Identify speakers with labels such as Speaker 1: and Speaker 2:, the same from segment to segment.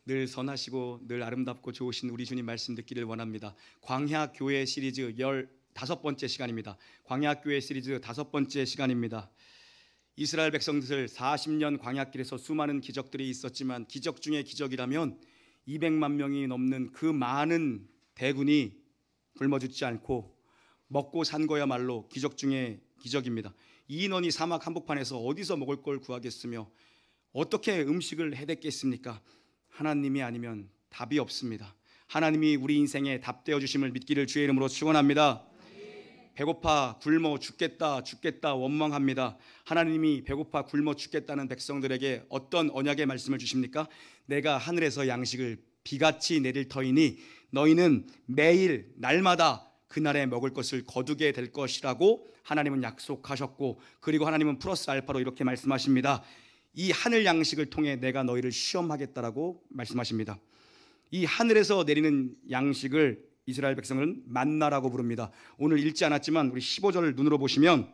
Speaker 1: 늘 선하시고 늘 아름답고 좋으신 우리 주님 말씀 듣기를 원합니다. 광야교회 시리즈 15번째 시간입니다. 광야교회 시리즈 5번째 시간입니다. 이스라엘 백성들 40년 광야길에서 수많은 기적들이 있었지만 기적 중에 기적이라면 200만 명이 넘는 그 많은 대군이 굶어 죽지 않고 먹고 산 거야말로 기적 중에 기적입니다. 이 인원이 사막 한복판에서 어디서 먹을 걸 구하겠으며 어떻게 음식을 해댔겠습니까? 하나님이 아니면 답이 없습니다. 하나님이 우리 인생에 답되어 주심을 믿기를 주의 이름으로 축원합니다. 배고파 굶어 죽겠다 원망합니다. 하나님이 배고파 굶어 죽겠다는 백성들에게 어떤 언약의 말씀을 주십니까? 내가 하늘에서 양식을 비같이 내릴 터이니 너희는 매일 날마다 그날에 먹을 것을 거두게 될 것이라고 하나님은 약속하셨고, 그리고 하나님은 플러스 알파로 이렇게 말씀하십니다. 이 하늘 양식을 통해 내가 너희를 시험하겠다라고 말씀하십니다. 이 하늘에서 내리는 양식을 이스라엘 백성은 만나라고 부릅니다. 오늘 읽지 않았지만 우리 15절을 눈으로 보시면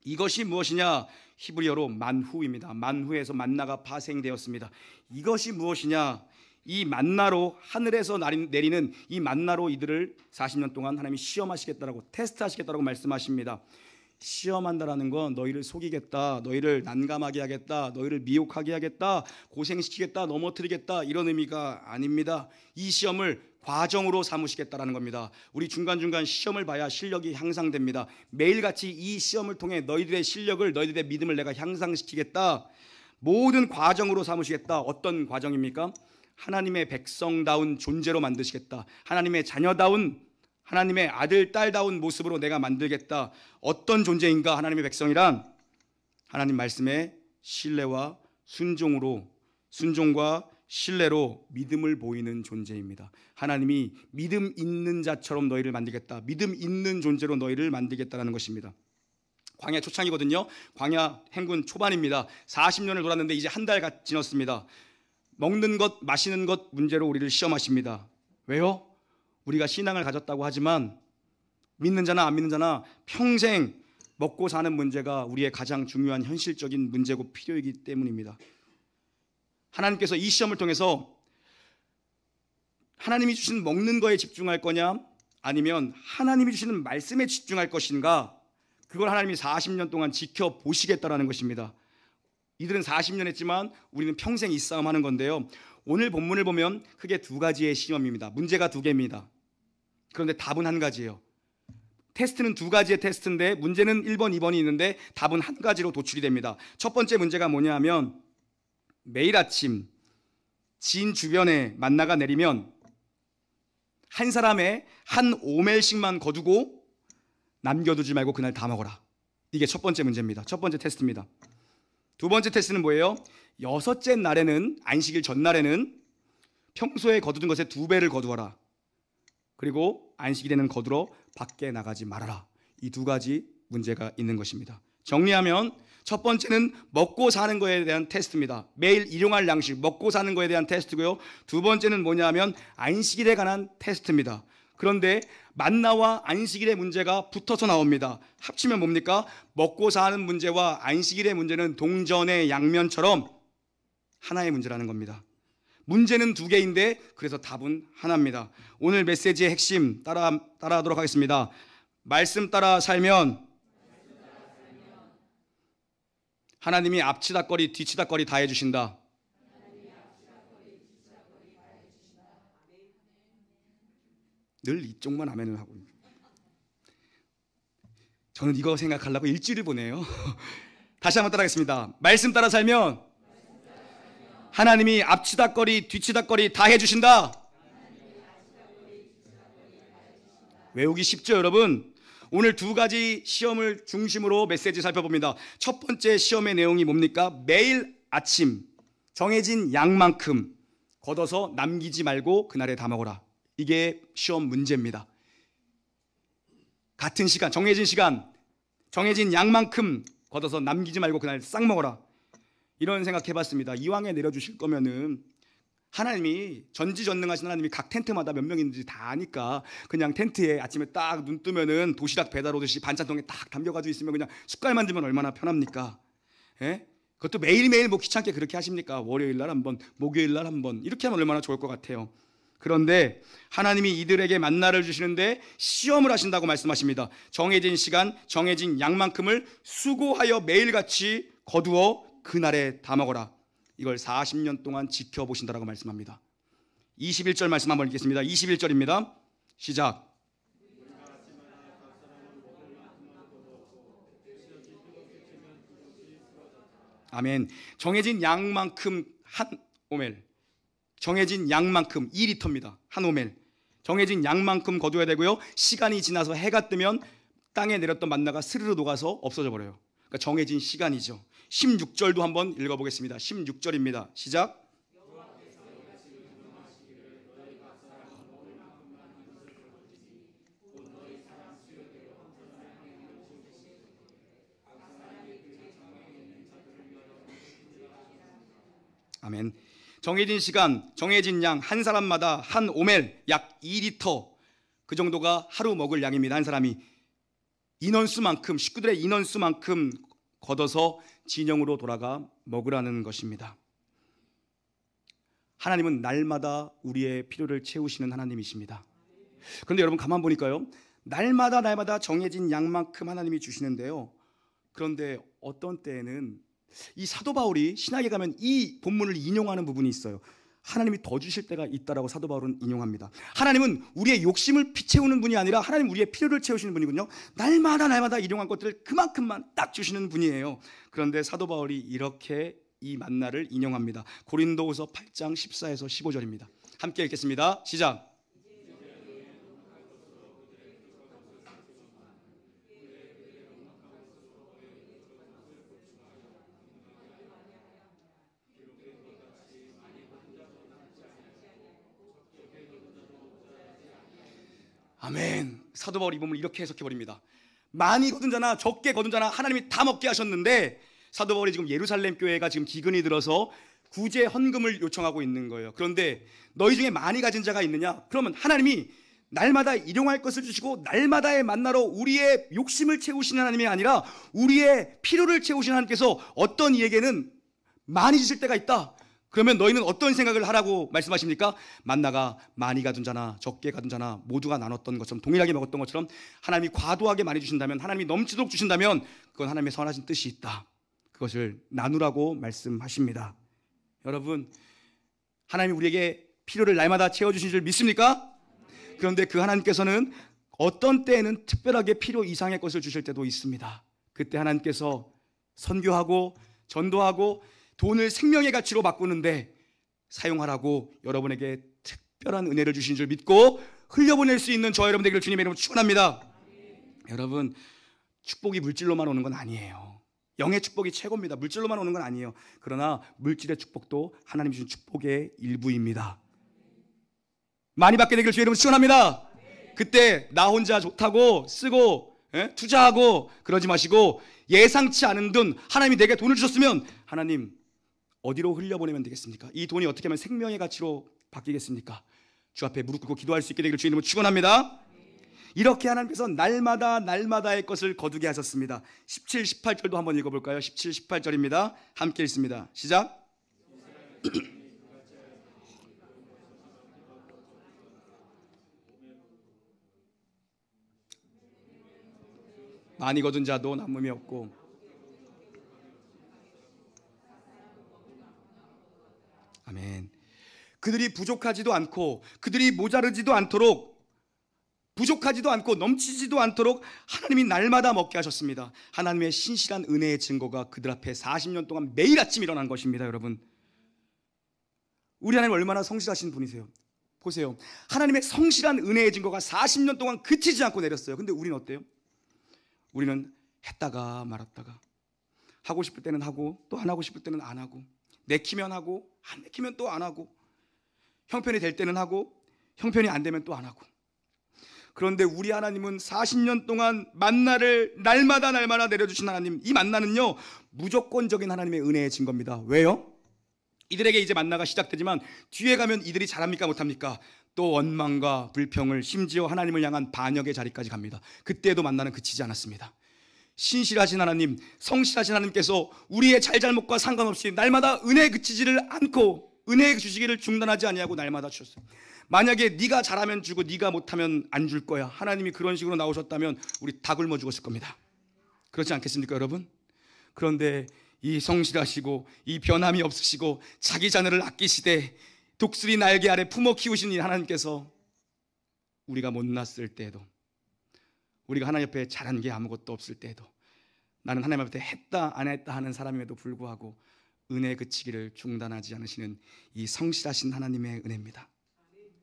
Speaker 1: 이것이 무엇이냐? 히브리어로 만후입니다. 만후에서 만나가 파생되었습니다. 이것이 무엇이냐? 이 만나로, 하늘에서 내리는 이 만나로 이들을 40년 동안 하나님이 시험하시겠다라고, 테스트하시겠다라고 말씀하십니다. 시험한다라는 건 너희를 속이겠다, 너희를 난감하게 하겠다, 너희를 미혹하게 하겠다, 고생시키겠다, 넘어뜨리겠다, 이런 의미가 아닙니다. 이 시험을 과정으로 삼으시겠다라는 겁니다. 우리 중간중간 시험을 봐야 실력이 향상됩니다. 매일같이 이 시험을 통해 너희들의 실력을, 너희들의 믿음을 내가 향상시키겠다. 모든 과정으로 삼으시겠다. 어떤 과정입니까? 하나님의 백성다운 존재로 만드시겠다. 하나님의 자녀다운, 하나님의 아들, 딸다운 모습으로 내가 만들겠다. 어떤 존재인가? 하나님의 백성이란 하나님 말씀에 신뢰와 순종과 신뢰로 믿음을 보이는 존재입니다. 하나님이 믿음 있는 자처럼 너희를 만들겠다. 믿음 있는 존재로 너희를 만들겠다라는 것입니다. 광야 초창이거든요. 광야 행군 초반입니다. 40년을 돌았는데 이제 한 달 지났습니다. 먹는 것, 마시는 것 문제로 우리를 시험하십니다. 왜요? 우리가 신앙을 가졌다고 하지만 믿는 자나 안 믿는 자나 평생 먹고 사는 문제가 우리의 가장 중요한 현실적인 문제고 필요이기 때문입니다. 하나님께서 이 시험을 통해서 하나님이 주신 먹는 거에 집중할 거냐, 아니면 하나님이 주시는 말씀에 집중할 것인가, 그걸 하나님이 40년 동안 지켜보시겠다라는 것입니다. 이들은 40년 했지만 우리는 평생 이 싸움 하는 건데요. 오늘 본문을 보면 크게 두 가지의 시험입니다. 문제가 두 개입니다. 그런데 답은 한 가지예요. 테스트는 두 가지의 테스트인데 문제는 1번, 2번이 있는데 답은 한 가지로 도출이 됩니다. 첫 번째 문제가 뭐냐 하면 매일 아침 진 주변에 만나가 내리면 한 사람의 한 오멜씩만 거두고 남겨두지 말고 그날 다 먹어라. 이게 첫 번째 문제입니다. 첫 번째 테스트입니다. 두 번째 테스트는 뭐예요? 6째 날에는, 안식일 전날에는 평소에 거두던 것의 2배를 거두어라. 그리고 안식일에는 거두러 밖에 나가지 말아라. 이 두 가지 문제가 있는 것입니다. 정리하면 첫 번째는 먹고 사는 거에 대한 테스트입니다. 매일 일용할 양식, 먹고 사는 거에 대한 테스트고요. 두 번째는 뭐냐 하면 안식일에 관한 테스트입니다. 그런데 만나와 안식일의 문제가 붙어서 나옵니다. 합치면 뭡니까? 먹고 사는 문제와 안식일의 문제는 동전의 양면처럼 하나의 문제라는 겁니다. 문제는 두 개인데 그래서 답은 하나입니다. 오늘 메시지의 핵심 따라하도록 하겠습니다. 말씀 따라 살면 하나님이 앞치다거리 뒤치다거리 다 해주신다. 늘 이쪽만 아멘을 하고 있습니다. 저는 이거 생각하려고 일주일을 보내요. 다시 한번 따라하겠습니다. 말씀 따라 살면 하나님이 앞치다거리 뒤치다거리 다 해주신다. 외우기 쉽죠, 여러분? 오늘 두 가지 시험을 중심으로 메시지 살펴봅니다. 첫 번째 시험의 내용이 뭡니까? 매일 아침 정해진 양만큼 걷어서 남기지 말고 그날에 다 먹어라. 이게 시험 문제입니다. 같은 시간, 정해진 양만큼 걷어서 남기지 말고 그날 싹 먹어라. 이런 생각 해봤습니다. 이왕에 내려주실 거면은 하나님이 전지전능하신 하나님이 각 텐트마다 몇 명 있는지 다 아니까 그냥 텐트에 아침에 딱 눈 뜨면은 도시락 배달 오듯이 반찬통에 딱 담겨가지고 있으면 그냥 숟갈만 들면 얼마나 편합니까? 예? 그것도 매일매일 뭐 귀찮게 그렇게 하십니까? 월요일 날 한 번, 목요일 날 한 번 이렇게 하면 얼마나 좋을 것 같아요. 그런데 하나님이 이들에게 만나를 주시는데 시험을 하신다고 말씀하십니다. 정해진 시간, 정해진 양만큼을 수고하여 매일같이 거두어 그날에 다 먹어라. 이걸 40년 동안 지켜보신다라고 말씀합니다. 21절 말씀 한번 읽겠습니다. 21절입니다. 시작. 아멘. 정해진 양만큼 한 오멜, 정해진 양만큼 2리터입니다. 한 오멜. 정해진 양만큼 거둬야 되고요. 시간이 지나서 해가 뜨면 땅에 내렸던 만나가 스르르 녹아서 없어져 버려요. 그러니까 정해진 시간이죠. 16절도 한번 읽어보겠습니다. 16절입니다. 시작. 아멘. 정해진 시간, 정해진 양, 한 사람마다 한 오멜, 약 2리터, 그 정도가 하루 먹을 양입니다. 한 사람이 인원수만큼, 식구들의 인원수만큼 걷어서 진영으로 돌아가 먹으라는 것입니다. 하나님은 날마다 우리의 필요를 채우시는 하나님이십니다. 그런데 여러분 가만 보니까요, 날마다 정해진 양만큼 하나님이 주시는데요, 그런데 어떤 때에는 이 사도 바울이 신학에 가면 이 본문을 인용하는 부분이 있어요. 하나님이 더 주실 때가 있다라고 사도 바울은 인용합니다. 하나님은 우리의 욕심을 피채우는 분이 아니라 하나님 우리의 필요를 채우시는 분이군요. 날마다 일용할 것들을 그만큼만 딱 주시는 분이에요. 그런데 사도 바울이 이렇게 이 만나를 인용합니다. 고린도후서 8장 14에서 15절입니다. 함께 읽겠습니다. 시작. 아멘. 사도 바울이 이 부분을 이렇게 해석해 버립니다. 많이 거둔 자나 적게 거둔 자나 하나님이 다 먹게 하셨는데, 사도 바울이 지금 예루살렘 교회가 지금 기근이 들어서 구제 헌금을 요청하고 있는 거예요. 그런데 너희 중에 많이 가진 자가 있느냐? 그러면 하나님이 날마다 일용할 것을 주시고 날마다의 만나로 우리의 욕심을 채우시는 하나님이 아니라 우리의 필요를 채우시는 하나님께서 어떤 이에게는 많이 주실 때가 있다. 그러면 너희는 어떤 생각을 하라고 말씀하십니까? 만나가 많이 가둔 자나 적게 가둔 자나 모두가 나눴던 것처럼, 동일하게 먹었던 것처럼 하나님이 과도하게 많이 주신다면, 하나님이 넘치도록 주신다면 그건 하나님의 선하신 뜻이 있다. 그것을 나누라고 말씀하십니다. 여러분, 하나님이 우리에게 필요를 날마다 채워주신 줄 믿습니까? 그런데 그 하나님께서는 어떤 때에는 특별하게 필요 이상의 것을 주실 때도 있습니다. 그때 하나님께서 선교하고 전도하고 돈을 생명의 가치로 바꾸는데 사용하라고 여러분에게 특별한 은혜를 주신 줄 믿고 흘려보낼 수 있는 저와 여러분 되기를 주님의 이름으로 축원합니다. 여러분, 축복이 물질로만 오는 건 아니에요. 영의 축복이 최고입니다. 물질로만 오는 건 아니에요. 그러나 물질의 축복도 하나님 주신 축복의 일부입니다. 많이 받게 되기를 주의 이름으로 축원합니다. 그때 나 혼자 좋다고 쓰고 투자하고 그러지 마시고, 예상치 않은 돈, 하나님이 내게 돈을 주셨으면 하나님 어디로 흘려보내면 되겠습니까? 이 돈이 어떻게 하면 생명의 가치로 바뀌겠습니까? 주 앞에 무릎 꿇고 기도할 수 있게 되기를 주의 이름으로 축원합니다. 이렇게 하나님께서 날마다의 것을 거두게 하셨습니다. 17, 18절도 한번 읽어볼까요? 17, 18절입니다. 함께 읽습니다. 시작. 많이 거둔 자도 남음이 없고, 아멘. 그들이 부족하지도 않고 그들이 모자르지도 않도록, 부족하지도 않고 넘치지도 않도록 하나님이 날마다 먹게 하셨습니다. 하나님의 신실한 은혜의 증거가 그들 앞에 40년 동안 매일 아침 일어난 것입니다. 여러분, 우리 하나님 얼마나 성실하신 분이세요. 보세요. 하나님의 성실한 은혜의 증거가 40년 동안 그치지 않고 내렸어요. 근데 우리는 어때요? 우리는 했다가 말았다가, 하고 싶을 때는 하고 또 안 하고 싶을 때는 안 하고, 내키면 하고 안 내키면 또 안 하고, 형편이 될 때는 하고 형편이 안 되면 또 안 하고. 그런데 우리 하나님은 40년 동안 만나를 날마다 내려주신 하나님, 이 만나는요 무조건적인 하나님의 은혜의 증거입니다. 왜요? 이들에게 이제 만나가 시작되지만 뒤에 가면 이들이 잘합니까 못합니까? 또 원망과 불평을, 심지어 하나님을 향한 반역의 자리까지 갑니다. 그때도 만나는 그치지 않았습니다. 신실하신 하나님, 성실하신 하나님께서 우리의 잘잘못과 상관없이 날마다 은혜에 그치지를 않고 은혜의 주시기를 중단하지 아니하고 날마다 주셨어요. 만약에 네가 잘하면 주고 네가 못하면 안 줄 거야, 하나님이 그런 식으로 나오셨다면 우리 다 굶어 죽었을 겁니다. 그렇지 않겠습니까 여러분? 그런데 이 성실하시고 이 변함이 없으시고 자기 자녀를 아끼시되 독수리 날개 아래 품어 키우신 이 하나님께서 우리가 못났을 때에도, 우리가 하나님 옆에 잘한 게 아무것도 없을 때에도, 나는 하나님 앞에 했다 안 했다 하는 사람임에도 불구하고 은혜에 그치기를 중단하지 않으시는 이 성실하신 하나님의 은혜입니다.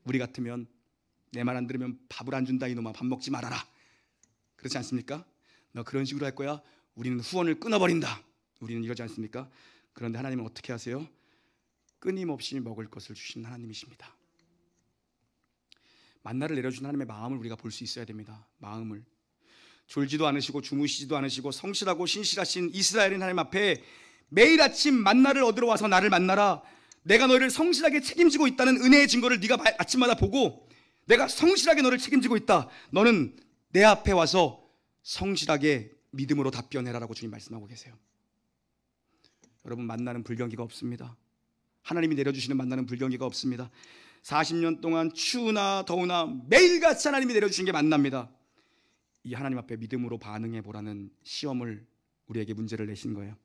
Speaker 1: 우리 같으면 내 말 안 들으면 밥을 안 준다 이놈아, 밥 먹지 말아라, 그렇지 않습니까? 너 그런 식으로 할 거야? 우리는 후원을 끊어버린다, 우리는 이러지 않습니까? 그런데 하나님은 어떻게 하세요? 끊임없이 먹을 것을 주시는 하나님이십니다. 만나를 내려주는 하나님의 마음을 우리가 볼 수 있어야 됩니다. 마음을. 졸지도 않으시고 주무시지도 않으시고 성실하고 신실하신 이스라엘인 하나님 앞에 매일 아침 만나를 얻으러 와서 나를 만나라, 내가 너희를 성실하게 책임지고 있다는 은혜의 증거를 네가 아침마다 보고 내가 성실하게 너를 책임지고 있다, 너는 내 앞에 와서 성실하게 믿음으로 답변해라라고 주님 말씀하고 계세요. 여러분, 만나는 불경기가 없습니다. 하나님이 내려주시는 만나는 불경기가 없습니다. 40년 동안 추우나 더우나 매일같이 하나님이 내려주신 게 만납니다. 이 하나님 앞에 믿음으로 반응해 보라는 시험을 우리에게 문제를 내신 거예요.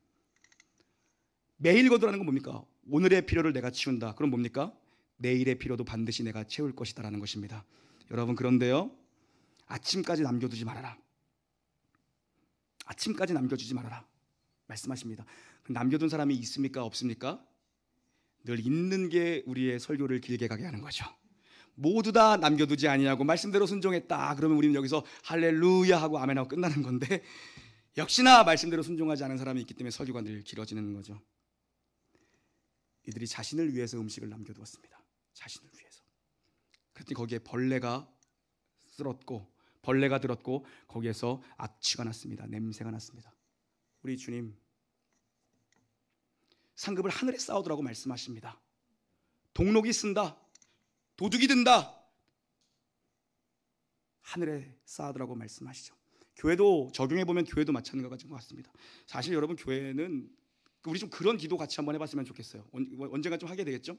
Speaker 1: 매일 거두라는 건 뭡니까? 오늘의 필요를 내가 치운다. 그럼 뭡니까? 내일의 필요도 반드시 내가 채울 것이다라는 것입니다. 여러분, 그런데요, 아침까지 남겨두지 말아라. 아침까지 남겨주지 말아라 말씀하십니다. 남겨둔 사람이 있습니까? 없습니까? 늘 있는 게 우리의 설교를 길게 가게 하는 거죠. 모두 다 남겨두지 아니하고 말씀대로 순종했다 그러면 우리는 여기서 할렐루야 하고 아멘 하고 끝나는 건데, 역시나 말씀대로 순종하지 않은 사람이 있기 때문에 설교가 늘 길어지는 거죠. 이들이 자신을 위해서 음식을 남겨두었습니다. 자신을 위해서. 그랬더니 거기에 벌레가 들었고 거기에서 악취가 났습니다. 냄새가 났습니다. 우리 주님 상급을 하늘에 쌓아두라고 말씀하십니다. 동록이 쓴다, 도둑이 든다, 하늘에 쌓아두라고 말씀하시죠. 교회도 적용해보면 교회도 마찬가지인 것 같습니다. 사실 여러분, 교회는 우리 좀 그런 기도 같이 한번 해봤으면 좋겠어요. 언젠가 좀 하게 되겠죠?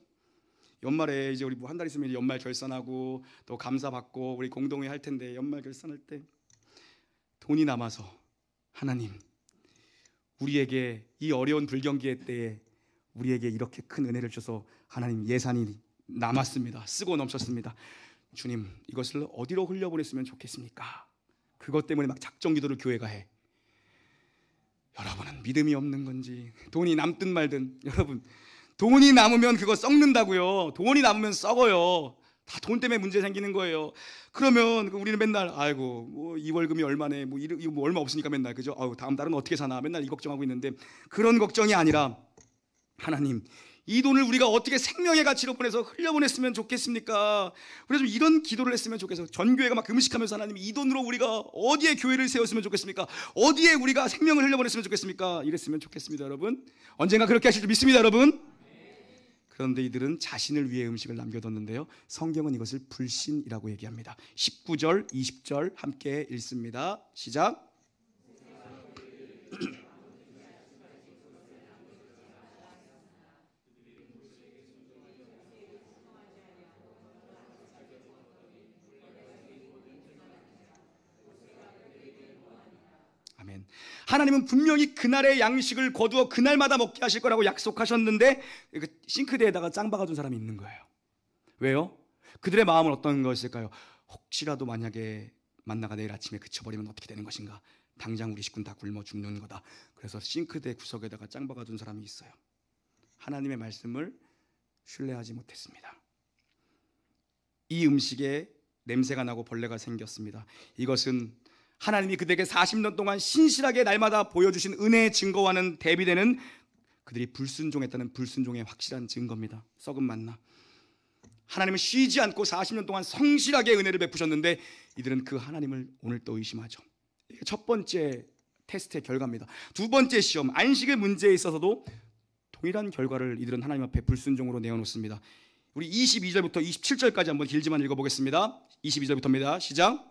Speaker 1: 연말에 이제 우리 뭐 한 달 있으면 연말 결산하고 또 감사 받고 우리 공동회 할 텐데, 연말 결산할 때 돈이 남아서 하나님, 우리에게 이 어려운 불경기의 때에 우리에게 이렇게 큰 은혜를 주셔서 하나님 예산이 남았습니다. 쓰고 넘쳤습니다. 주님, 이것을 어디로 흘려보냈으면 좋겠습니까? 그것 때문에 막 작정 기도를 교회가 해. 여러분은 믿음이 없는 건지 돈이 남든 말든, 여러분 돈이 남으면 그거 썩는다고요. 돈이 남으면 썩어요. 다 돈 때문에 문제 생기는 거예요. 그러면 우리는 맨날 아이고 뭐 이 월급이 얼마네, 뭐 이거 뭐 얼마 없으니까 맨날 그죠? 아유 다음 달은 어떻게 사나 맨날 이 걱정하고 있는데, 그런 걱정이 아니라 하나님, 이 돈을 우리가 어떻게 생명의 가치로 보내서 흘려보냈으면 좋겠습니까? 그래서 이런 기도를 했으면 좋겠어요. 전교회가 막 금식하면서 하나님, 이 돈으로 우리가 어디에 교회를 세웠으면 좋겠습니까? 어디에 우리가 생명을 흘려보냈으면 좋겠습니까? 이랬으면 좋겠습니다. 여러분, 언젠가 그렇게 하실 줄 믿습니다. 여러분. 그런데 이들은 자신을 위해 음식을 남겨뒀는데요, 성경은 이것을 불신이라고 얘기합니다. 19절 20절 함께 읽습니다. 시작. 아멘. 하나님은 분명히 그날의 양식을 거두어 그날마다 먹게 하실 거라고 약속하셨는데 싱크대에다가 짱 박아둔 사람이 있는 거예요. 왜요? 그들의 마음은 어떤 것일까요? 혹시라도 만약에 만나가 내일 아침에 그쳐버리면 어떻게 되는 것인가? 당장 우리 식구는 다 굶어 죽는 거다. 그래서 싱크대 구석에다가 짱 박아둔 사람이 있어요. 하나님의 말씀을 신뢰하지 못했습니다. 이 음식에 냄새가 나고 벌레가 생겼습니다. 이것은 하나님이 그들에게 40년 동안 신실하게 날마다 보여주신 은혜의 증거와는 대비되는, 그들이 불순종했다는 불순종의 확실한 증거입니다. 썩은 만나. 하나님은 쉬지 않고 40년 동안 성실하게 은혜를 베푸셨는데 이들은 그 하나님을 오늘 또 의심하죠. 이게 첫 번째 테스트의 결과입니다. 두 번째 시험, 안식의 문제에 있어서도 동일한 결과를 이들은 하나님 앞에 불순종으로 내어놓습니다. 우리 22절부터 27절까지 한번 길지만 읽어보겠습니다. 22절부터입니다. 시작.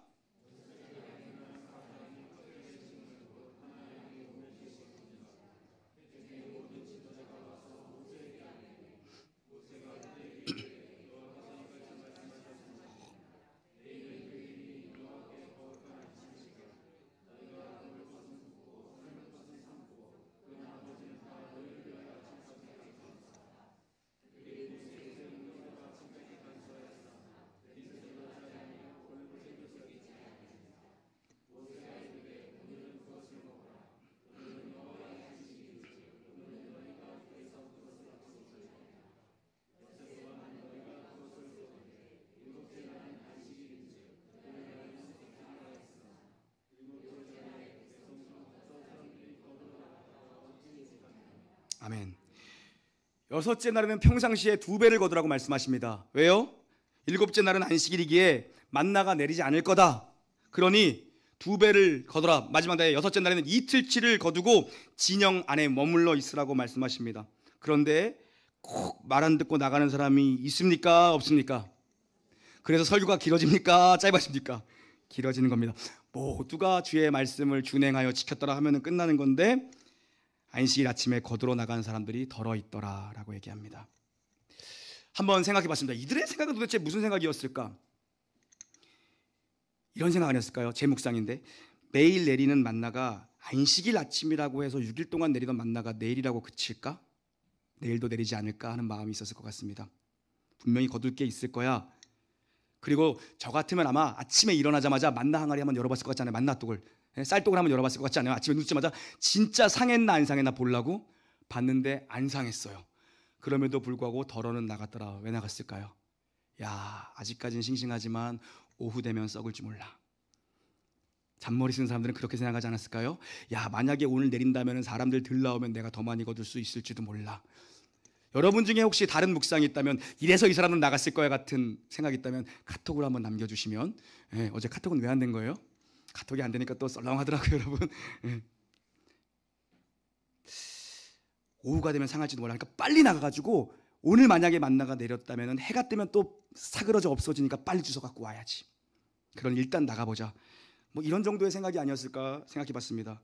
Speaker 1: 아멘. 여섯째 날에는 평상시에 2배를 거두라고 말씀하십니다. 왜요? 일곱째 날은 안식일이기에 만나가 내리지 않을 거다. 그러니 2배를 거두라. 마지막 날 여섯째 날에는 이틀치를 거두고 진영 안에 머물러 있으라고 말씀하십니다. 그런데 꼭 말 안 듣고 나가는 사람이 있습니까? 없습니까? 그래서 설교가 길어집니까? 짧아집니까? 길어지는 겁니다. 모두가 주의 말씀을 준행하여 지켰더라 하면 끝나는 건데 안식일 아침에 거두러 나가는 사람들이 덜어 있더라 라고 얘기합니다. 한번 생각해 봤습니다. 이들의 생각은 도대체 무슨 생각이었을까? 이런 생각 아니었을까요? 제 묵상인데 매일 내리는 만나가 안식일 아침이라고 해서 6일 동안 내리던 만나가 내일이라고 그칠까? 내일도 내리지 않을까 하는 마음이 있었을 것 같습니다. 분명히 거둘 게 있을 거야. 그리고 저 같으면 아마 아침에 일어나자마자 만나 항아리 한번 열어봤을 것 같지 않아요? 만나독을, 쌀독을 한번 열어봤을 것 같지 않아요? 아침에 눕자마자 진짜 상했나 안 상했나 보려고 봤는데 안 상했어요. 그럼에도 불구하고 덜어는 나갔더라. 왜 나갔을까요? 야, 아직까지는 싱싱하지만 오후 되면 썩을지 몰라. 잔머리 쓰는 사람들은 그렇게 생각하지 않았을까요? 야, 만약에 오늘 내린다면 사람들 들 나오면 내가 더 많이 거둘 수 있을지도 몰라. 여러분 중에 혹시 다른 묵상이 있다면 이래서 이 사람은 나갔을 거야 같은 생각이 있다면 카톡으로 한번 남겨주시면. 어제 카톡은 왜 안 된 거예요? 카톡이 안 되니까 또 썰렁하더라고요 여러분. 오후가 되면 상할지도 몰라. 그러니까 빨리 나가가지고 오늘 만약에 만나가 내렸다면 해가 뜨면 또 사그러져 없어지니까 빨리 주워 갖고 와야지. 그럼 일단 나가보자. 뭐 이런 정도의 생각이 아니었을까 생각해봤습니다.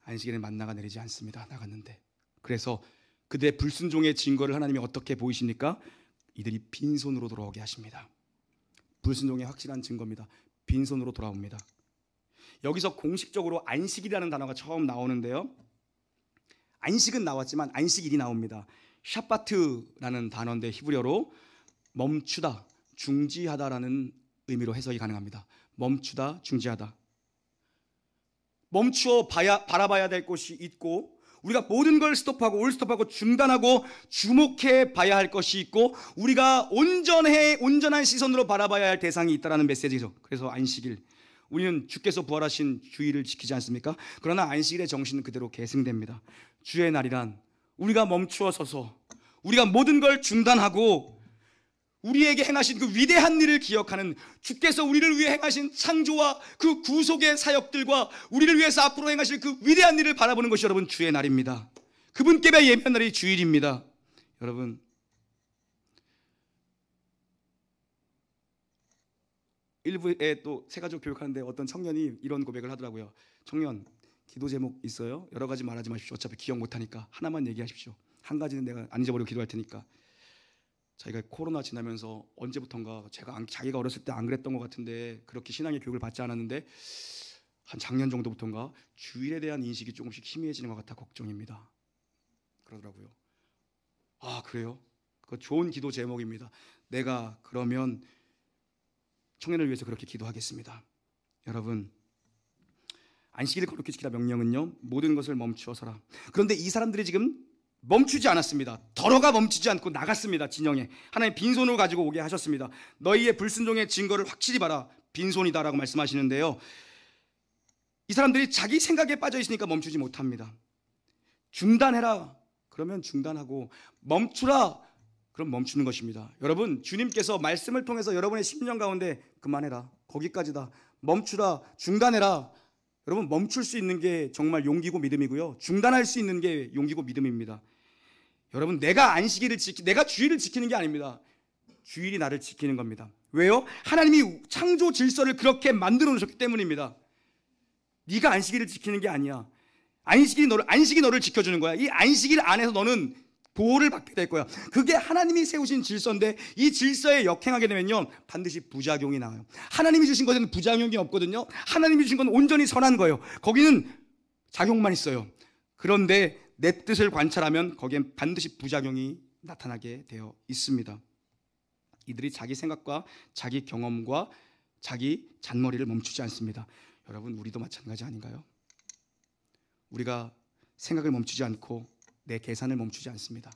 Speaker 1: 안식일에 만나가 내리지 않습니다. 나갔는데. 그래서 그들의 불순종의 증거를 하나님이 어떻게 보이십니까? 이들이 빈손으로 돌아오게 하십니다. 불순종의 확실한 증거입니다. 빈손으로 돌아옵니다. 여기서 공식적으로 안식이라는 단어가 처음 나오는데요. 안식은 나왔지만 안식일이 나옵니다. 샤바트라는 단어인데 히브리어로 멈추다, 중지하다라는 의미로 해석이 가능합니다. 멈추다, 중지하다. 멈추어 바라봐야 될 곳이 있고 우리가 모든 걸 스톱하고 올스톱하고 중단하고 주목해 봐야 할 것이 있고 우리가 온전한 시선으로 바라봐야 할 대상이 있다는 메시지죠. 그래서 안식일, 우리는 주께서 부활하신 주일을 지키지 않습니까? 그러나 안식일의 정신은 그대로 계승됩니다. 주의 날이란 우리가 멈추어 서서 우리가 모든 걸 중단하고 우리에게 행하신 그 위대한 일을 기억하는, 주께서 우리를 위해 행하신 창조와 그 구속의 사역들과 우리를 위해서 앞으로 행하실 그 위대한 일을 바라보는 것이 여러분 주의 날입니다. 그분께 예배한 날이 주일입니다. 여러분, 일부에 또 새가족 교육하는데 어떤 청년이 이런 고백을 하더라고요. 청년, 기도 제목 있어요? 여러 가지 말하지 마십시오. 어차피 기억 못하니까 하나만 얘기하십시오. 한 가지는 내가 안 잊어버리고 기도할 테니까. 자기가 코로나 지나면서 언제부턴가 자기가 어렸을 때 안 그랬던 것 같은데 그렇게 신앙의 교육을 받지 않았는데 한 작년 정도부터인가 주일에 대한 인식이 조금씩 희미해지는 것 같아 걱정입니다. 그러더라고요. 아, 그래요? 그거 좋은 기도 제목입니다. 내가 그러면 청년을 위해서 그렇게 기도하겠습니다. 여러분, 안식일을 거룩히 지키라 명령은요, 모든 것을 멈추어서라. 그런데 이 사람들이 지금 멈추지 않았습니다. 덜어가 멈추지 않고 나갔습니다. 진영에 하나님 빈손으로 가지고 오게 하셨습니다. 너희의 불순종의 증거를 확실히 봐라. 빈손이다라고 말씀하시는데요, 이 사람들이 자기 생각에 빠져 있으니까 멈추지 못합니다. 중단해라 그러면 중단하고, 멈추라 그럼 멈추는 것입니다. 여러분, 주님께서 말씀을 통해서 여러분의 심령 가운데 그만해라, 거기까지다, 멈추라, 중단해라. 여러분, 멈출 수 있는 게 정말 용기고 믿음이고요, 중단할 수 있는 게 용기고 믿음입니다. 여러분, 내가 내가 주일을 지키는 게 아닙니다. 주일이 나를 지키는 겁니다. 왜요? 하나님이 창조 질서를 그렇게 만들어 놓으셨기 때문입니다. 네가 안식일을 지키는 게 아니야. 안식이 너를 지켜주는 거야. 이 안식일 안에서 너는 보호를 받게 될 거야. 그게 하나님이 세우신 질서인데 이 질서에 역행하게 되면요, 반드시 부작용이 나와요. 하나님이 주신 것에는 부작용이 없거든요. 하나님이 주신 건 온전히 선한 거예요. 거기는 작용만 있어요. 그런데 내 뜻을 관찰하면 거기엔 반드시 부작용이 나타나게 되어 있습니다. 이들이 자기 생각과 자기 경험과 자기 잔머리를 멈추지 않습니다. 여러분, 우리도 마찬가지 아닌가요? 우리가 생각을 멈추지 않고 내 계산을 멈추지 않습니다.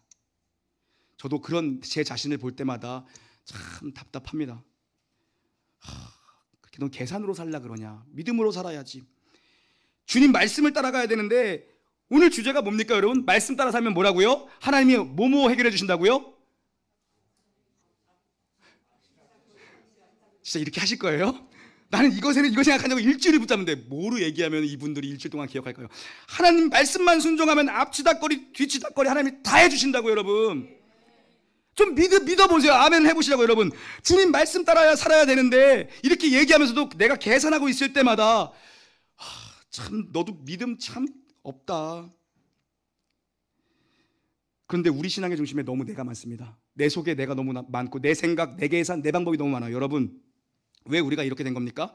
Speaker 1: 저도 그런 제 자신을 볼 때마다 참 답답합니다. 그렇게 넌 계산으로 살라 그러냐? 믿음으로 살아야지. 주님 말씀을 따라가야 되는데 오늘 주제가 뭡니까 여러분? 말씀 따라 살면 뭐라고요? 하나님이 뭐뭐 해결해 주신다고요? 진짜 이렇게 하실 거예요? 나는 이거 생각하냐고 일주일을 붙잡는데 뭐로 얘기하면 이분들이 일주일 동안 기억할까요? 하나님 말씀만 순종하면 앞치다거리 뒤치다거리 하나님이 다 해주신다고요 여러분. 좀 믿어보세요. 아멘 해보시라고 여러분. 주님 말씀 따라야 살아야 되는데 이렇게 얘기하면서도 내가 계산하고 있을 때마다 참 너도 믿음 참 없다. 그런데 우리 신앙의 중심에 너무 내가 많습니다. 내 속에 내가 너무 많고 내 생각, 내 계산, 내 방법이 너무 많아요. 여러분 왜 우리가 이렇게 된 겁니까?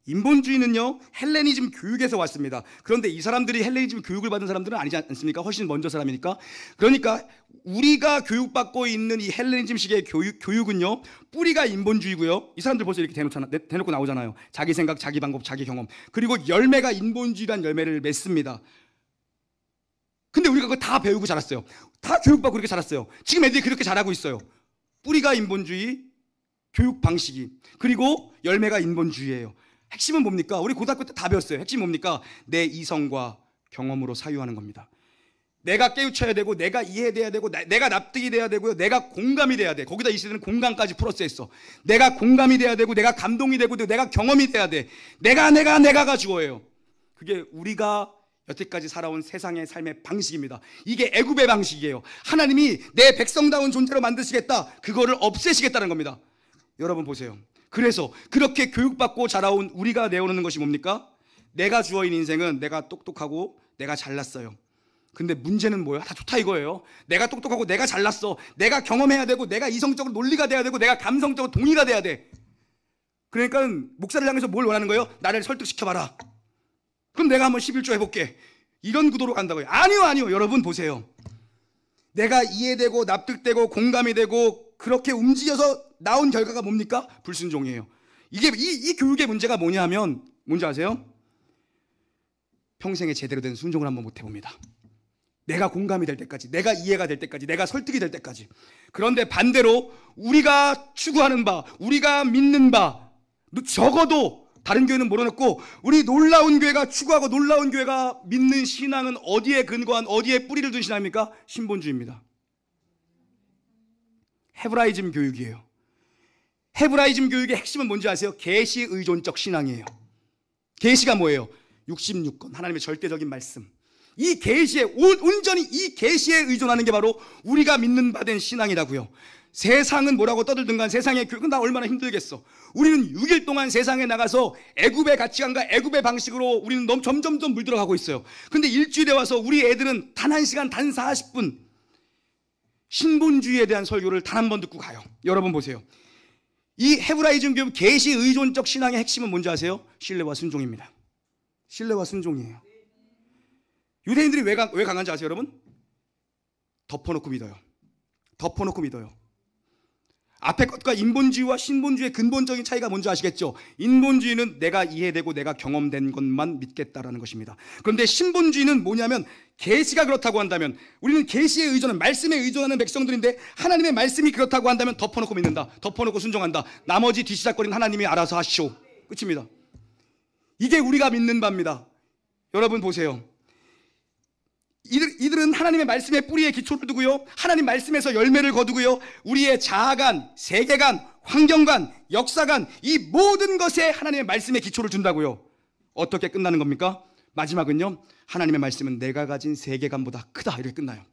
Speaker 1: 인본주의는요 헬레니즘 교육에서 왔습니다. 그런데 이 사람들이 헬레니즘 교육을 받은 사람들은 아니지 않습니까? 훨씬 먼저 사람이니까. 그러니까 우리가 교육받고 있는 이 헬레니즘식의 교육은요 뿌리가 인본주의고요. 이 사람들 벌써 이렇게 대놓고 나오잖아요. 자기 생각, 자기 방법, 자기 경험. 그리고 열매가 인본주의란 열매를 맺습니다. 근데 우리가 그거 다 배우고 자랐어요. 다 교육받고 그렇게 자랐어요. 지금 애들이 그렇게 자라고 있어요. 뿌리가 인본주의, 교육 방식이, 그리고 열매가 인본주의예요. 핵심은 뭡니까? 우리 고등학교 때 다 배웠어요. 핵심이 뭡니까? 내 이성과 경험으로 사유하는 겁니다. 내가 깨우쳐야 되고, 내가 이해돼야 되고, 내가 납득이 돼야 되고요. 내가 공감이 돼야 돼. 거기다 이 시대는 공감까지 플러스했어. 내가 공감이 돼야 되고, 내가 감동이 되고, 내가 경험이 돼야 돼. 내가 가지고예요. 그게 우리가 여태까지 살아온 세상의 삶의 방식입니다. 이게 애굽의 방식이에요. 하나님이 내 백성다운 존재로 만드시겠다. 그거를 없애시겠다는 겁니다. 여러분 보세요. 그래서 그렇게 교육받고 자라온 우리가 내어놓는 것이 뭡니까? 내가 주어인 인생은 내가 똑똑하고 내가 잘났어요. 근데 문제는 뭐예요? 다 좋다 이거예요. 내가 똑똑하고 내가 잘났어. 내가 경험해야 되고, 내가 이성적으로 논리가 돼야 되고, 내가 감성적으로 동의가 돼야 돼. 그러니까 목사를 향해서 뭘 원하는 거예요? 나를 설득시켜봐라. 그럼 내가 한번 11조 해볼게. 이런 구도로 간다고요. 아니요. 여러분 보세요. 내가 이해되고 납득되고 공감이 되고 그렇게 움직여서 나온 결과가 뭡니까? 불순종이에요. 이게 이 교육의 문제가 뭐냐 하면 뭔지 아세요? 평생에 제대로 된 순종을 한번 못 해봅니다. 내가 공감이 될 때까지, 내가 이해가 될 때까지, 내가 설득이 될 때까지. 그런데 반대로 우리가 추구하는 바, 우리가 믿는 바, 적어도 다른 교회는 모르겠고 우리 놀라운 교회가 추구하고 놀라운 교회가 믿는 신앙은 어디에 근거한, 어디에 뿌리를 둔 신앙입니까? 신본주의입니다. 헤브라이즘 교육이에요. 헤브라이즘 교육의 핵심은 뭔지 아세요? 계시 의존적 신앙이에요. 계시가 뭐예요? 66권 하나님의 절대적인 말씀. 이 계시에 온전히 이 계시에 의존하는 게 바로 우리가 믿는 바된 신앙이라고요. 세상은 뭐라고 떠들든간 세상의 교육은 나 얼마나 힘들겠어. 우리는 6일 동안 세상에 나가서 애굽의 가치관과 애굽의 방식으로 우리는 너무 점점 물들어가고 있어요. 근데 일주일에 와서 우리 애들은 단 1시간, 단 40분 신본주의에 대한 설교를 단 한 번 듣고 가요. 여러분 보세요. 이 헤브라이즘 교육 계시 의존적 신앙의 핵심은 뭔지 아세요? 신뢰와 순종입니다. 신뢰와 순종이에요. 유대인들이 왜 강한지 아세요 여러분? 덮어놓고 믿어요. 앞에 것과 인본주의와 신본주의의 근본적인 차이가 뭔지 아시겠죠? 인본주의는 내가 이해되고 내가 경험된 것만 믿겠다라는 것입니다. 그런데 신본주의는 뭐냐면 계시가 그렇다고 한다면, 우리는 계시에 의존하는, 말씀에 의존하는 백성들인데 하나님의 말씀이 그렇다고 한다면 덮어놓고 믿는다. 덮어놓고 순종한다. 나머지 뒤시작거리는 하나님이 알아서 하시오. 끝입니다. 이게 우리가 믿는 바입니다. 여러분 보세요. 이들은 하나님의 말씀의 뿌리에 기초를 두고요, 하나님 말씀에서 열매를 거두고요, 우리의 자아관, 세계관, 환경관, 역사관, 이 모든 것에 하나님의 말씀의 기초를 둔다고요. 어떻게 끝나는 겁니까? 마지막은요, 하나님의 말씀은 내가 가진 세계관보다 크다, 이렇게 끝나요.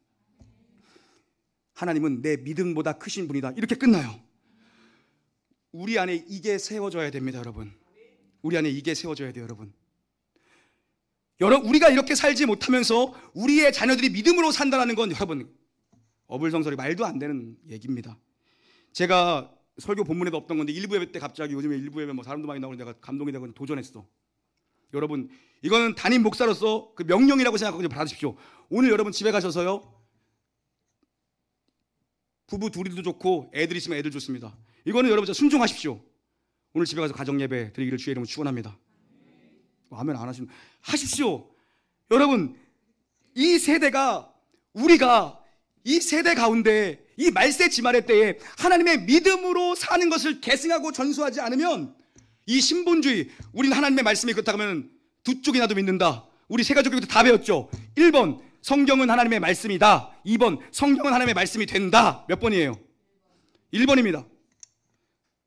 Speaker 1: 하나님은 내 믿음보다 크신 분이다, 이렇게 끝나요. 우리 안에 이게 세워져야 됩니다. 여러분, 우리 안에 이게 세워져야 돼요. 우리가 이렇게 살지 못하면서 우리의 자녀들이 믿음으로 산다는 건 여러분 어불성설이 말도 안 되는 얘기입니다. 제가 설교 본문에도 없던 건데 일부 예배 때 갑자기 요즘에 일부 예배 사람도 많이 나오는데 내가 감동이 되고 도전했어. 여러분 이거는 담임 목사로서 그 명령이라고 생각하고 받으십시오. 오늘 여러분 집에 가셔서요, 부부 둘이도 좋고 애들 있으면 애들 좋습니다. 이거는 여러분 순종하십시오. 오늘 집에 가서 가정 예배 드리기를 주의 이름으로 축원합니다. 아멘 안 하시면 하십시오. 여러분 이 세대가, 우리가 이 세대 가운데 이 말세 지말의 때에 하나님의 믿음으로 사는 것을 계승하고 전수하지 않으면 이 신본주의, 우리는 하나님의 말씀이 그렇다고 하면 두 쪽이나도 믿는다, 우리 세 가족에도 다 배웠죠. 1번 성경은 하나님의 말씀이다. 2번 성경은 하나님의 말씀이 된다. 몇 번이에요? 1번입니다.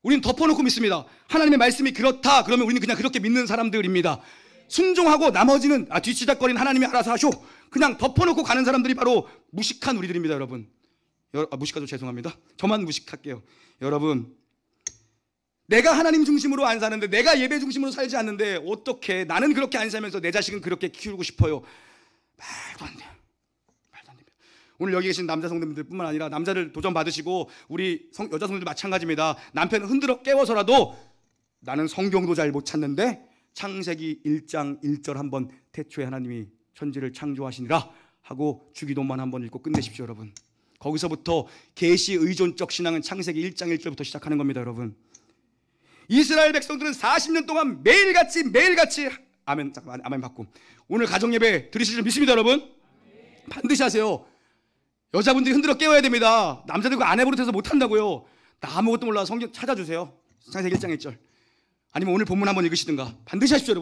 Speaker 1: 우리는 덮어놓고 믿습니다. 하나님의 말씀이 그렇다. 그러면 우리는 그냥 그렇게 믿는 사람들입니다. 순종하고 나머지는 뒤치다거리는 하나님이 알아서 하쇼. 그냥 덮어놓고 가는 사람들이 바로 무식한 우리들입니다. 여러분. 무식하죠. 죄송합니다. 저만 무식할게요. 여러분, 내가 하나님 중심으로 안 사는데, 내가 예배 중심으로 살지 않는데 어떻게 나는 그렇게 안 살면서 내 자식은 그렇게 키우고 싶어요? 말도 안 돼요. 말도 안 됩니다. 오늘 여기 계신 남자 성도님들뿐만 아니라 남자들 도전 받으시고 우리 여자 성도들 마찬가지입니다. 남편을 흔들어 깨워서라도 나는 성경도 잘 못 찾는데 창세기 1장 1절 한번 태초에 하나님이 천지를 창조하시니라 하고 주기도만 한번 읽고 끝내십시오. 여러분, 거기서부터 계시 의존적 신앙은 창세기 1장 1절부터 시작하는 겁니다. 여러분, 이스라엘 백성들은 40년 동안 매일같이 아멘, 잠깐만, 아멘 받고 오늘 가정예배 들으실 줄 믿습니다. 여러분, 반드시 하세요. 여자분들이 흔들어 깨워야 됩니다. 남자들과 아내 버릇해서 못한다고요. 나 아무것도 몰라. 성경 찾아주세요. 창세기 1장 1절 아니면 오늘 본문 한번 읽으시든가 반드시 하십시오.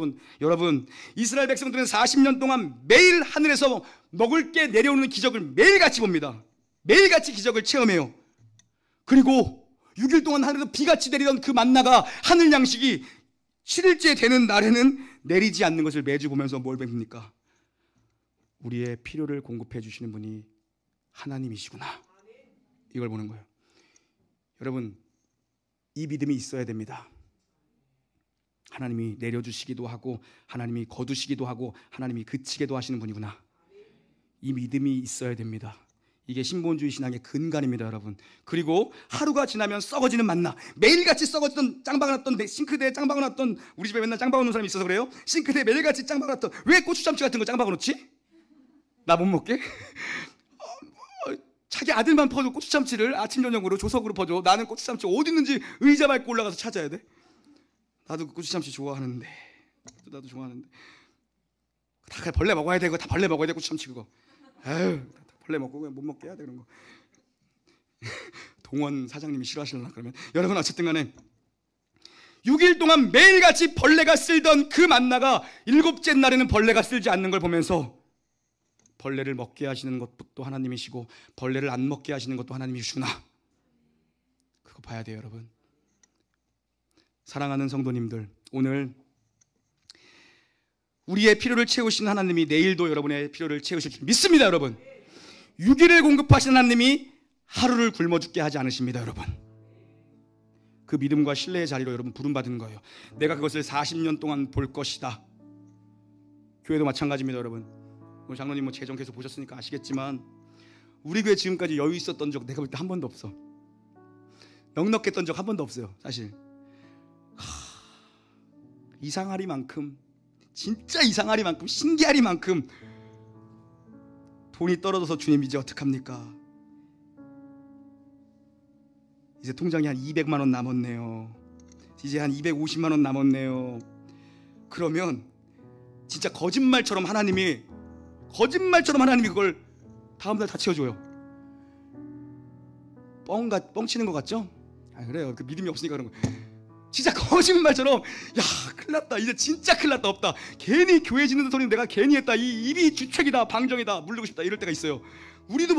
Speaker 1: 여러분, 이스라엘 백성들은 40년 동안 매일 하늘에서 먹을 게 내려오는 기적을 매일같이 봅니다. 매일같이 기적을 체험해요. 그리고 6일 동안 하늘에서 비같이 내리던 그 만나가 하늘 양식이 7일째 되는 날에는 내리지 않는 것을 매주 보면서 뭘 뵙니까? 우리의 필요를 공급해 주시는 분이 하나님이시구나. 이걸 보는 거예요. 여러분, 이 믿음이 있어야 됩니다. 하나님이 내려주시기도 하고 하나님이 거두시기도 하고 하나님이 그치게도 하시는 분이구나. 이 믿음이 있어야 됩니다. 이게 신본주의 신앙의 근간입니다. 여러분, 그리고 하루가 지나면 썩어지는 만나, 매일같이 썩어지던 짱 박아놨던 싱크대에 짱 박아놨던, 우리 집에 맨날 짱 박아놓는 사람이 있어서 그래요. 싱크대에 매일같이 짱 박아놨던, 왜 고추참치 같은 거 짱 박아놓지? 나 못 먹게? 자기 아들만 퍼줘. 고추참치를 아침 저녁으로 조석으로 퍼줘. 나는 고추참치 어디 있는지 의자 밟고 올라가서 찾아야 돼. 나도 고추참치 좋아하는데, 나도 좋아하는데 다 벌레 먹어야 돼. 그거 다 벌레 먹어야 돼. 고추참치 그거. 에휴, 벌레 먹고 그냥 못 먹게 해야 돼 그런 거. 동원 사장님이 싫어하시려나 그러면. 여러분, 어쨌든 간에 6일 동안 매일같이 벌레가 쓸던 그 만나가 7째 날에는 벌레가 쓸지 않는 걸 보면서 벌레를 먹게 하시는 것도 하나님이시고 벌레를 안 먹게 하시는 것도 하나님이시구나. 그거 봐야 돼요. 여러분, 사랑하는 성도님들, 오늘 우리의 필요를 채우신 하나님이 내일도 여러분의 필요를 채우실 줄 믿습니다. 여러분, 6일을 공급하신 하나님이 하루를 굶어 죽게 하지 않으십니다. 여러분, 그 믿음과 신뢰의 자리로 여러분 부름받은 거예요. 내가 그것을 40년 동안 볼 것이다. 교회도 마찬가지입니다. 여러분, 오늘 장로님 뭐 재정 계속 보셨으니까 아시겠지만 우리 교회 지금까지 여유 있었던 적 내가 볼 때 한 번도 없어. 넉넉했던 적 한 번도 없어요. 사실 이상하리만큼, 진짜 이상하리만큼, 신기하리만큼 돈이 떨어져서 주님 이제 어떡합니까? 이제 통장에 한 200만 원 남았네요. 이제 한 250만 원 남았네요. 그러면 진짜 거짓말처럼 하나님이 그걸 다음 달 다 채워줘요. 뻥치는 것 같죠? 아, 그래요. 그 믿음이 없으니까 그런 거예요. 진짜 거짓말처럼, 야, 큰일 났다. 이제 진짜 큰일 났다. 없다. 괜히 교회 짓는 소리는 내가 괜히 했다. 이 입이 주책이다. 방정이다. 물르고 싶다. 이럴 때가 있어요. 우리도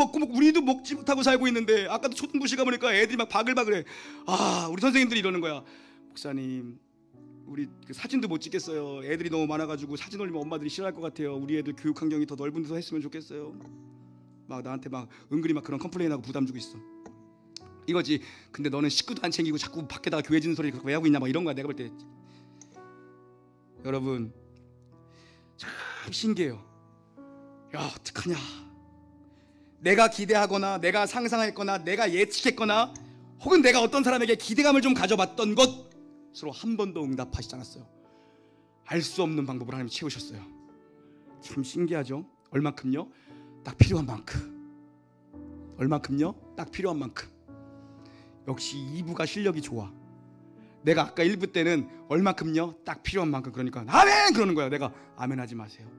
Speaker 1: 먹지 못하고 살고 있는데, 아까도 초등부시 가보니까 애들이 막 바글바글해. 아, 우리 선생님들이 이러는 거야. 목사님, 우리 사진도 못 찍겠어요. 애들이 너무 많아가지고 사진 올리면 엄마들이 싫어할 것 같아요. 우리 애들 교육 환경이 더 넓은 데서 했으면 좋겠어요. 막 나한테 막 은근히 막 그런 컴플레인하고 부담 주고 있어. 이거지. 근데 너는 식구도 안 챙기고 자꾸 밖에다가 교회 짓는 소리 왜 하고 있냐, 막 이런 거야. 내가 볼 때. 여러분, 참 신기해요. 야, 어떡하냐. 내가 기대하거나 내가 상상했거나 내가 예측했거나 혹은 내가 어떤 사람에게 기대감을 좀 가져봤던 것으로 한 번도 응답하시지 않았어요. 알 수 없는 방법으로 하나님 채우셨어요. 참 신기하죠. 얼만큼요? 딱 필요한 만큼. 얼만큼요? 딱 필요한 만큼. 역시 2부가 실력이 좋아. 내가 아까 1부 때는 얼만큼요? 딱 필요한 만큼. 그러니까 아멘! 그러는 거야. 내가 아멘 하지 마세요.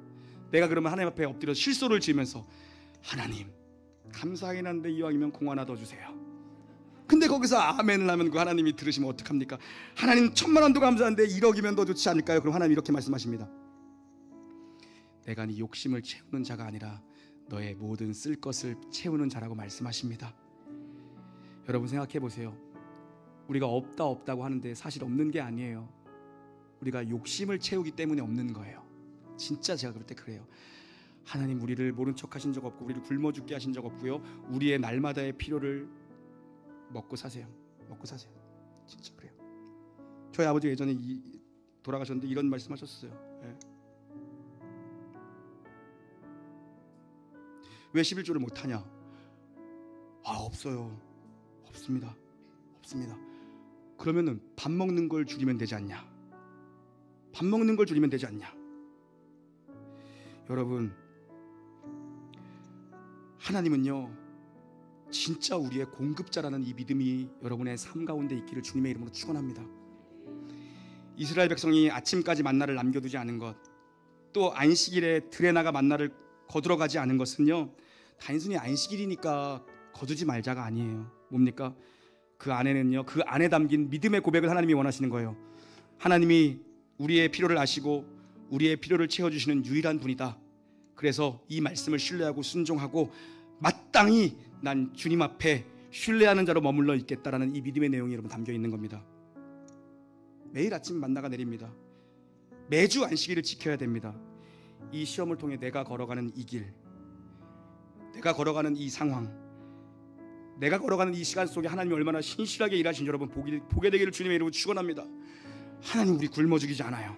Speaker 1: 내가 그러면 하나님 앞에 엎드려 실소를 지으면서 하나님, 감사하긴 한데 이왕이면 공 하나 더 주세요. 근데 거기서 아멘을 하면 그 하나님이 들으시면 어떡합니까? 하나님 1000만 원도 감사한데 1억이면 더 좋지 않을까요? 그럼 하나님 이렇게 말씀하십니다. 내가 네 욕심을 채우는 자가 아니라 너의 모든 쓸 것을 채우는 자라고 말씀하십니다. 여러분 생각해 보세요. 우리가 없다고 하는데 사실 없는 게 아니에요. 우리가 욕심을 채우기 때문에 없는 거예요. 진짜 제가 그럴 때 그래요. 하나님 우리를 모른 척 하신 적 없고 우리를 굶어 죽게 하신 적 없고요. 우리의 날마다의 필요를 먹고 사세요. 먹고 사세요. 진짜 그래요. 저희 아버지 예전에 돌아가셨는데 이런 말씀하셨어요. 예. 왜 11조를 못하냐? 없어요. 없습니다. 그러면은 밥 먹는 걸 줄이면 되지 않냐? 밥 먹는 걸 줄이면 되지 않냐? 여러분, 하나님은요 진짜 우리의 공급자라는 이 믿음이 여러분의 삶 가운데 있기를 주님의 이름으로 축원합니다. 이스라엘 백성이 아침까지 만나를 남겨두지 않은 것, 또 안식일에 들에 나가 만나를 거들어가지 않은 것은요 단순히 안식일이니까 거두지 말자가 아니에요. 뭡니까? 그 안에는요, 그 안에 담긴 믿음의 고백을 하나님이 원하시는 거예요. 하나님이 우리의 필요를 아시고 우리의 필요를 채워주시는 유일한 분이다. 그래서 이 말씀을 신뢰하고 순종하고 마땅히 난 주님 앞에 신뢰하는 자로 머물러 있겠다라는 이 믿음의 내용이 여러분 담겨 있는 겁니다. 매일 아침 만나가 내립니다. 매주 안식일을 지켜야 됩니다. 이 시험을 통해 내가 걸어가는 이 길, 내가 걸어가는 이 상황, 내가 걸어가는 이 시간 속에 하나님이 얼마나 신실하게 일하신 여러분 보게 되기를 주님의 이름으로 축원합니다. 하나님 우리 굶어 죽이지 않아요.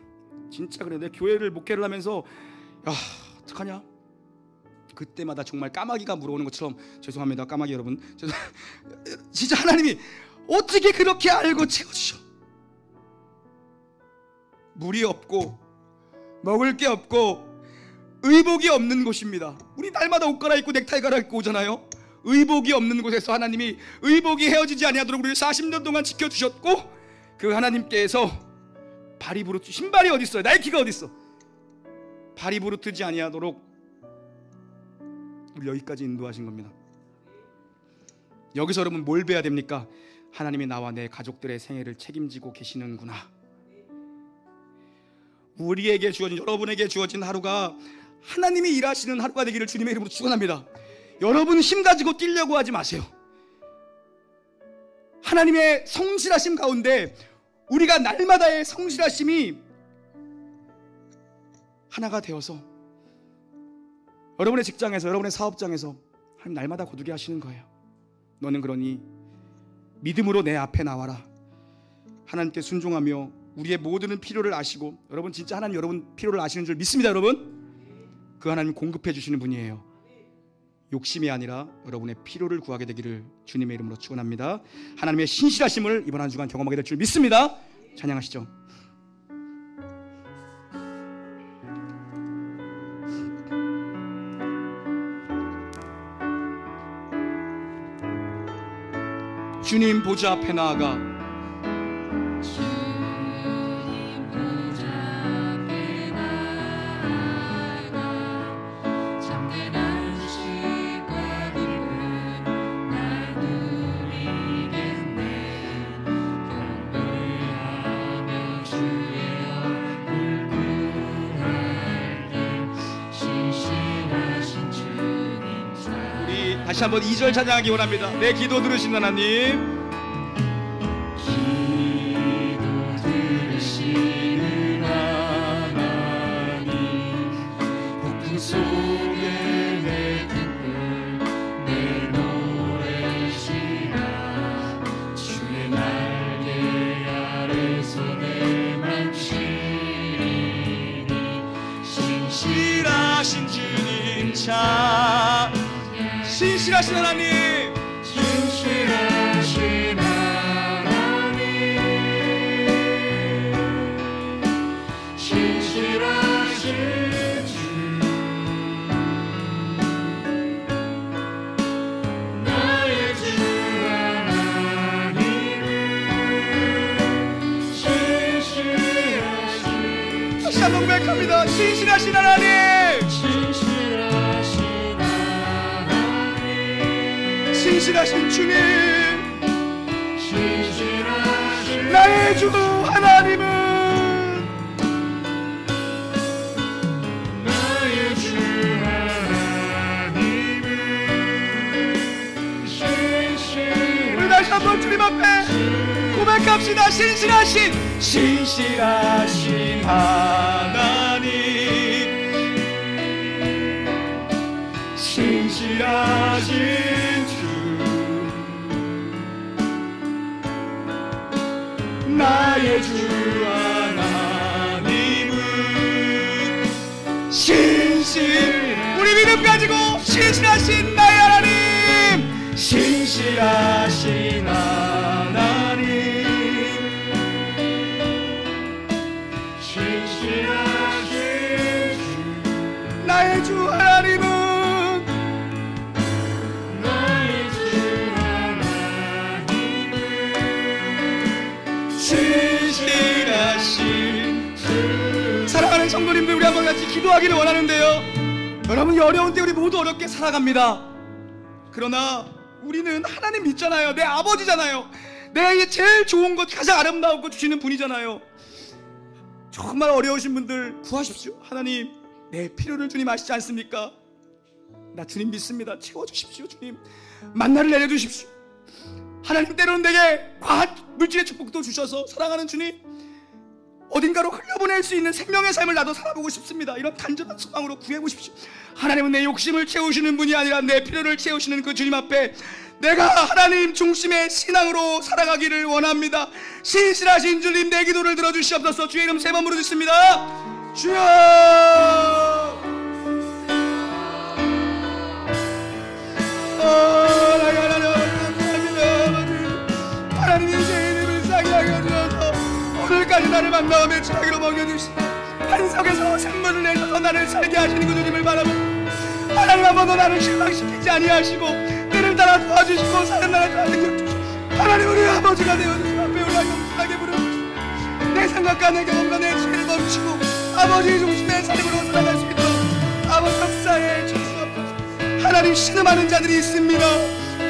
Speaker 1: 진짜 그래. 내 교회를 목회를 하면서 어떡하냐? 그때마다 정말 까마귀가 물어오는 것처럼, 죄송합니다 까마귀 여러분, 진짜 하나님이 어떻게 그렇게 알고 채워주셔? 물이 없고 먹을 게 없고 의복이 없는 곳입니다. 우리 날마다 옷 갈아입고 넥타이 갈아입고 오잖아요. 의복이 없는 곳에서 하나님이 의복이 헤어지지 아니하도록 우리를 40년 동안 지켜주셨고, 그 하나님께서 발이 부르트, 신발이 어디 있어요? 나이키가 어디 있어? 발이 부르트지 아니하도록 우리 여기까지 인도하신 겁니다. 여기서 여러분 뭘 배워야 됩니까? 하나님이 나와 내 가족들의 생애를 책임지고 계시는구나. 우리에게 주어진, 여러분에게 주어진 하루가 하나님이 일하시는 하루가 되기를 주님의 이름으로 축원합니다. 여러분 힘 가지고 뛰려고 하지 마세요. 하나님의 성실하심 가운데 우리가 날마다의 성실하심이 하나가 되어서 여러분의 직장에서, 여러분의 사업장에서 하나님 날마다 거두게 하시는 거예요. 너는 그러니 믿음으로 내 앞에 나와라. 하나님께 순종하며 우리의 모든 필요를 아시고, 여러분 진짜 하나님 여러분 필요를 아시는 줄 믿습니다. 여러분 그 하나님 공급해 주시는 분이에요. 욕심이 아니라 여러분의 필요를 구하게 되기를 주님의 이름으로 축원합니다. 하나님의 신실하심을 이번 한 주간 경험하게 될 줄 믿습니다. 찬양하시죠. 주님 보좌 앞에 나아가 다시 한번 2절 찬양하기 원합니다. 내 기도 들으신 하나님, 기도 들으시는 하나님, 폭풍 속에 내 기쁨 내 노래시라. 주의 날개 아래서 내 맘 쉬리니 신실하신 주님 참 신실하신 하나님, 신실하신 하나님, 신실하신 주, 나의 주 하나님은 신실하신, 다시 한번 고백합니다. 신실하신 하나님, 신실하신 주님, 신실하신 나의 주 하나님은 나의 한번 주님 앞에 고백합시다. 신실하신 하나님, 신실하신 주, 나의 주 하나님은 우리 믿음 가지고 신실하신 나의 하나님, 신실하신 하나님, 신실하신 주, 나의 주 하나님은 신실하신 주. 사랑하는 성도님들, 우리 한번 같이 기도하기를 원하는데요. 여러분, 이 어려운 때 우리 모두 어렵게 살아갑니다. 그러나 우리는 하나님 믿잖아요. 내 아버지잖아요. 내게 제일 좋은 것, 가장 아름다운 것 주시는 분이잖아요. 정말 어려우신 분들 구하십시오. 하나님, 내 필요를 주님 아시지 않습니까? 나 주님 믿습니다. 채워주십시오. 주님, 만나를 내려주십시오. 하나님, 때로는 내게 과한 물질의 축복도 주셔서 사랑하는 주님, 어딘가로 흘려보낼 수 있는 생명의 삶을 나도 살아보고 싶습니다. 이런 간절한 소망으로 구해보십시오. 하나님은 내 욕심을 채우시는 분이 아니라 내 필요를 채우시는 그 주님 앞에 내가 하나님 중심의 신앙으로 살아가기를 원합니다. 신실하신 주님, 내 기도를 들어주시옵소서. 주의 이름 3번 부르짖습니다. 주여, 하나님이 제 이름을 상하게 하셔서 오늘까지 나를 만나며 주라기로 먹여주시고 한석에서 생물을 내셔서 나를 살게 하시는 그 주님을 바라보고, 하나님 한 번도 나를 실망시키지 아니하시고 때를 따라 도와주시고 사는 나라 잘 능력주시고, 하나님 우리 아버지가 되어주시고 앞에 우리 영원하게 부르주시고 내 생각과 내 경험과 내 지혜를 멈추고 아버지 중심의 삶으로 살아갈 수 있도록 아버지 역사에 주시옵소서. 하나님, 신음하는 자들이 있습니다.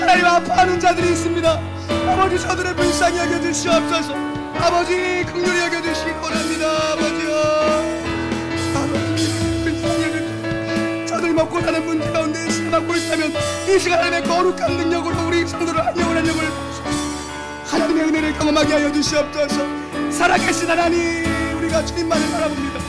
Speaker 1: 하나님, 아파하는 자들이 있습니다. 아버지, 저들을 불쌍히 여겨주시옵소서. 아버지, 긍휼히 여겨주시기 원합니다. 아버지여, 아버지 불쌍히 여겨주시고, 저들 먹고 사는 문제 가운데 시험받고 있다면 이 시간에 거룩한 능력으로 우리 성도를 한 영혼 한 영혼을 하나님의 은혜를 경험하게 하여 주시옵소서. 살아계신 하나님, 우리가 주님만을 바라봅니다.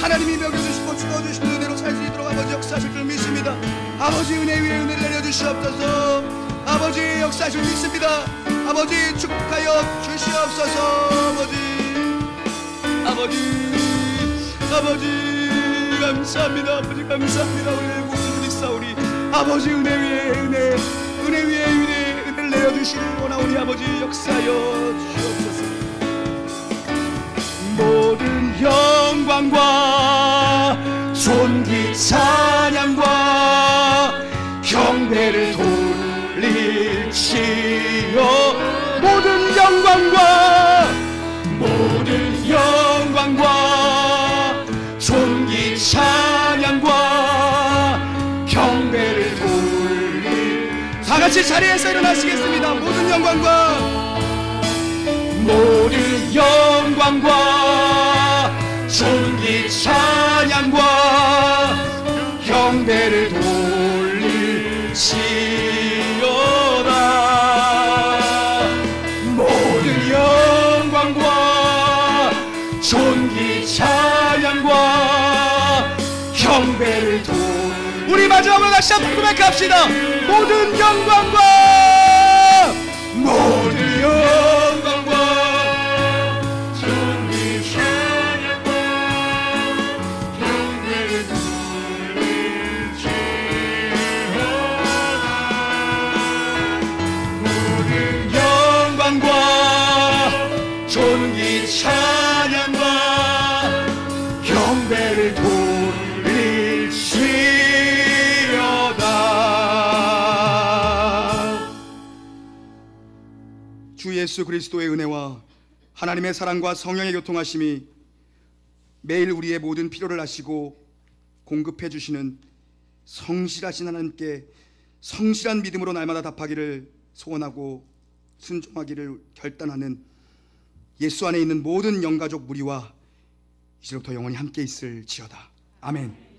Speaker 1: 하나님이 먹여주시고 주어주시는 은혜로 살 수 있도록 아버지 역사하실 줄 믿습니다. 아버지, 은혜 위에 은혜를 내려주시옵소서. 아버지, 역사하실 줄 믿습니다. 아버지, 축복하여 주시옵소서. 아버지 감사합니다. 아버지 감사합니다. 우리의 목숨을 믿사오리. 아버지, 은혜 위에 은혜, 은혜 위에 은혜를 내려주시기 원하오니 아버지 역사하여 주시옵소서. 모든 영광과 존귀 찬양과 경배를 돌릴지어, 모든 영광과 존귀 찬양과 경배를 돌릴, 다 같이 자리에서 일어나시겠습니다. 모든 영광과 존귀 찬양과 경배를 돌릴지어다. 모든 영광과 존귀 찬양과 경배를 우리 마지막으로 다시 한번 고백합시다. 모든 영광과 존귀 찬양과 경배를 존귀 찬양과 경배를 돌릴지어다. 주 예수 그리스도의 은혜와 하나님의 사랑과 성령의 교통하심이 매일 우리의 모든 필요를 아시고 공급해 주시는 성실하신 하나님께 성실한 믿음으로 날마다 답하기를 소원하고 순종하기를 결단하는 예수 안에 있는 모든 영가족 무리와 이제부터 영원히 함께 있을지어다. 아멘.